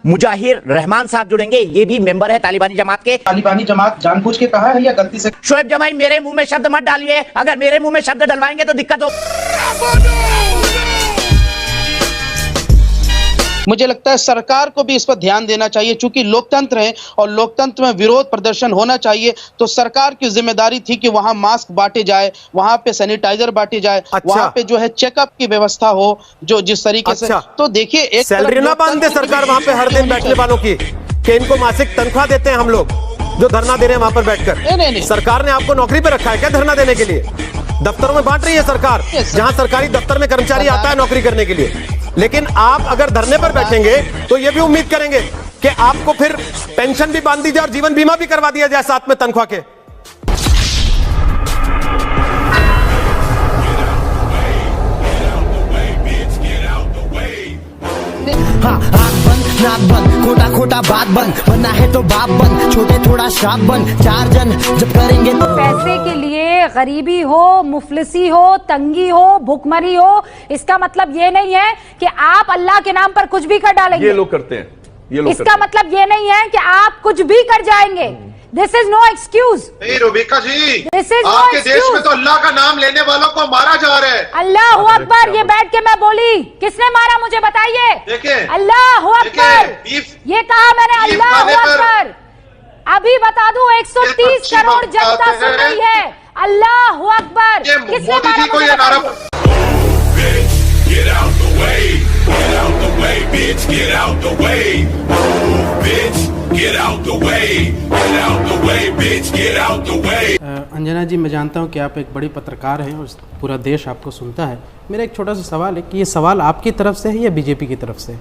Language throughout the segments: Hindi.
मुजाहिर रहमान साहब जुड़ेंगे, ये भी मेंबर है तालिबानी जमात के। तालिबानी जमात जानबूझ के कहा है या गलती से? शोएब जमाई मेरे मुंह में शब्द मत डालिए, अगर मेरे मुंह में शब्द डलवाएंगे तो दिक्कत हो। मुझे लगता है सरकार को भी इस पर ध्यान देना चाहिए, चूंकि लोकतंत्र है और लोकतंत्र में विरोध प्रदर्शन होना चाहिए। तो सरकार की जिम्मेदारी थी कि वहां मास्क बांटे जाए, वहां पे सैनिटाइजर बांटे जाए, वहां पे जो है चेकअप की व्यवस्था हो, जो जिस तरीके से। तो देखिए, एक सैलरी ना बांध दे सरकार वहां पे हर दिन बैठने वालों की, कि इनको मासिक तनख्वाह देते हैं हम लोग जो धरना दे रहे हैं वहां पर बैठकर। नहीं। सरकार ने आपको नौकरी पे रखा है क्या धरना देने के लिए? दफ्तरों में बांट रही है सरकार, जहां सरकारी दफ्तर में कर्मचारी आता है नौकरी करने के लिए। लेकिन आप अगर धरने पर बैठेंगे तो ये भी उम्मीद करेंगे कि आपको फिर पेंशन भी बांध दी जाए और जीवन बीमा भी करवा दिया जाए साथ में तनख्वाह के। हाँ, आँख बंद, नाक बंद, खोटा खोटा बात बंद, बनना है तो बाप बंद, छोटे थोड़ा श्राप बंद, चार जन जब करेंगे तो। पैसे के लिए गरीबी हो, मुफलिसी हो, तंगी हो, भुखमरी हो, इसका मतलब ये नहीं है कि आप अल्लाह के नाम पर कुछ भी कर डालेंगे। ये लोग करते हैं, ये लोग इसका मतलब ये नहीं है कि आप कुछ भी कर जाएंगे। This is no excuse. नहीं रुबिका जी, दिस इज आपके देश में तो अल्लाह का नाम लेने वालों को मारा जा रहा है। अल्लाह अकबर, ये बैठ के मैं बोली, किसने मारा मुझे बताइए? देखिए, अल्लाह अकबर, ये कहा मैंने, अल्लाह अकबर। अभी बता दूं, 130 करोड़ जनता सुन रही है। अल्लाह अकबर, किसने मारा मुझे बताइए? अंजना जी, मैं जानता हूं कि आप एक बड़ी पत्रकार हैं और पूरा देश आपको सुनता है। मेरा एक छोटा सा सवाल है कि ये सवाल आपकी तरफ से है या बीजेपी की तरफ से?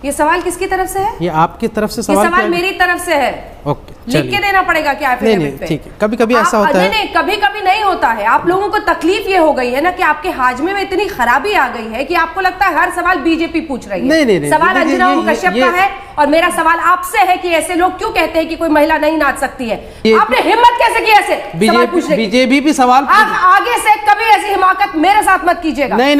ये सवाल किसकी तरफ से है? ये आपकी तरफ से सवाल? ये सवाल मेरी तरफ से है। ओके, लिख के देना पड़ेगा क्या? नहीं, ठीक है। कभी कभी ऐसा होता है। नहीं, कभी कभी नहीं होता है। आप लोगों को तकलीफ ये हो गई है ना कि आपके हाजमे में इतनी खराबी आ गई है कि आपको लगता है हर सवाल बीजेपी पूछ रही है। नहीं, सवाल अंजना कश्यप का है और मेरा सवाल आपसे है कि ऐसे लोग क्यों कहते हैं कि कोई महिला नहीं नाच सकती है? आपने हिम्मत कैसे की ऐसे सवाल पूछने की? बीजेपी भी सवाल आगे से कभी ऐसी हिमाकत मेरे साथ मत कीजिएगा। नहीं,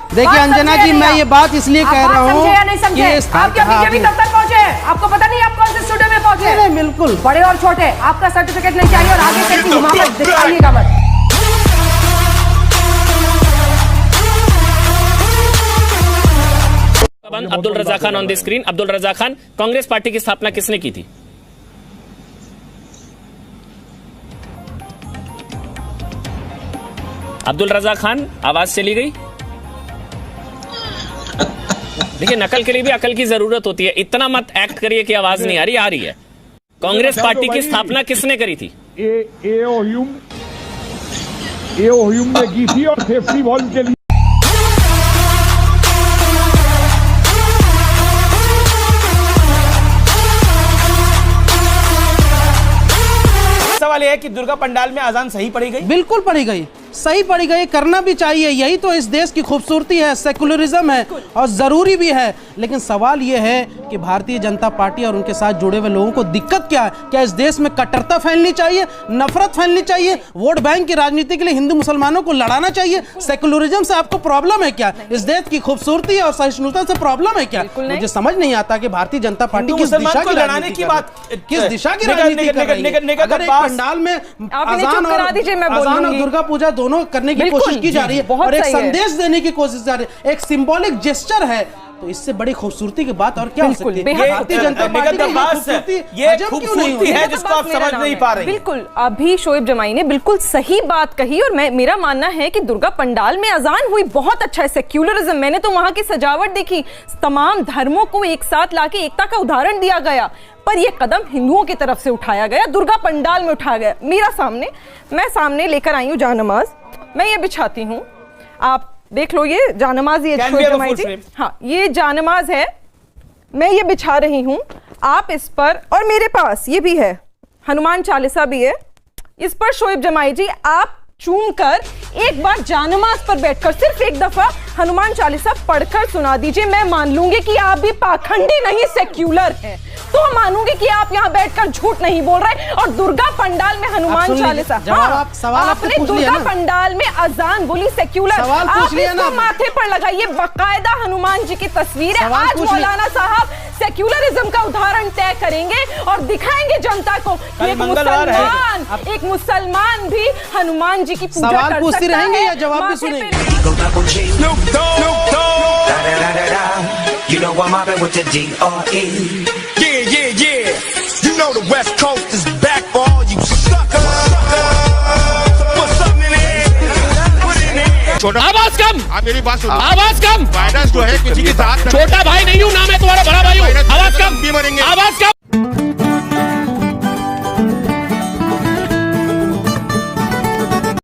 देखिए अंजना जी, मैं ये बात इसलिए कह रहा हूँ कि आप क्या बीजेपी दफ्तर पहुंचे? आपको पता नहीं आप कौन से स्टूडियो में पहुंचे? नहीं, बिल्कुल। बड़े और छोटे, आपका सर्टिफिकेट नहीं चाहिए और आगे से हिमाकत दिखाइएगा मत। Abdul Raza Khan on the screen. Abdul Raza Khan, Congress party की स्थापना किसने की थी? अब्दुल रजा खान, आवाज चली गई। देखिए, नकल के लिए भी अकल की जरूरत होती है, इतना मत एक्ट करिए कि आवाज नहीं आ रही, आ रही है। कांग्रेस पार्टी की स्थापना किसने करी थी? एओह्युम ने की थी और सेफ्टी वॉल्व के लिए। सवाल यह है कि दुर्गा पंडाल में अजान सही पड़ी गई? बिल्कुल पड़ी गई, सही पड़ी गई, करना भी चाहिए। यही तो इस देश की खूबसूरती है, सेकुलरिज्म है और ज़रूरी भी है। लेकिन सवाल ये है कि भारतीय जनता पार्टी और उनके साथ जुड़े हुए लोगों को दिक्कत क्या है? क्या इस देश में कट्टरता फैलनी चाहिए, नफरत फैलनी चाहिए, वोट बैंक की राजनीति के लिए हिंदू मुसलमानों को लड़ाना चाहिए? सेकुलरिज्म से आपको प्रॉब्लम है क्या? इस देश की खूबसूरती और सहिष्णुता से प्रॉब्लम है क्या? मुझे समझ नहीं आता कि भारतीय जनता पार्टी किस दिशा की लड़ाने की बात, किस दिशा की राजनीति कर रही है? अगर एक पंडाल में अजान और दुर्गा पूजा दोनों करने की कोशिश की जा रही है और एक संदेश देने की कोशिश जा रही है, एक सिंबॉलिक जेस्चर है, तो इससे बड़ी खूबसूरती की बात और क्या हो सकती है? भारतीय जनता पार्टी की खूबसूरती है जिसको आप समझ नहीं पा रहे। बिल्कुल, अभी शोएब जमाई ने बिल्कुल सही बात कही और मेरा मानना है कि दुर्गा पंडाल में अजान हुई, बहुत अच्छा है, सेक्युलरिज्म। मैंने तो वहां की सजावट देखी, तमाम धर्मों को एक साथ लाके एकता का उदाहरण दिया गया, पर यह कदम हिंदुओं की तरफ से उठाया गया, दुर्गा पंडाल में उठाया गया। मैं सामने लेकर आई हूँ जानमाज, मैं ये बिछाती हूँ, आप देख लो, ये जानमाज, ये हाँ, ये जानमाज है, मैं ये बिछा रही हूँ, आप इस पर, और मेरे पास ये भी है, हनुमान चालीसा भी है, इस पर शोएब जमाई जी आप चूम कर एक बार जानमाज पर बैठकर सिर्फ एक दफा हनुमान चालीसा पढ़कर सुना दीजिए, मैं मान लूंगी कि आप भी पाखंडी नहीं सेक्युलर हैं। तो मानूंगी कि आप यहाँ बैठकर झूठ नहीं बोल रहे। और दुर्गा पंडाल में हनुमान चालीसा, आपने दुर्गा पंडाल में अजान बोली सेक्युलर, आप इसको माथे पर लगाइए, बाकायदा हनुमान जी की तस्वीर है। आज मौलाना साहब सेक्युलरिज्म का उदाहरण तय करेंगे और दिखाएंगे जनता को कि एक मुसलमान भी हनुमान जी की पूजा कर पूछती सकता रहेंगे है। या जवाब भी सुनेंगे? You know I'm mobbing with the D.R.E. Yeah, yeah, yeah. You know the West Coast is back for all you suckers. Put something in there. छोटा आवाज कम, आप मेरी बात सुनो। आवाज कम। वायरस जो है किसी की साथ छोटा भाई नहीं हूँ ना, मैं तुम्हारा बड़ा भाई हूँ। आवाज कम, भी मरेंगे।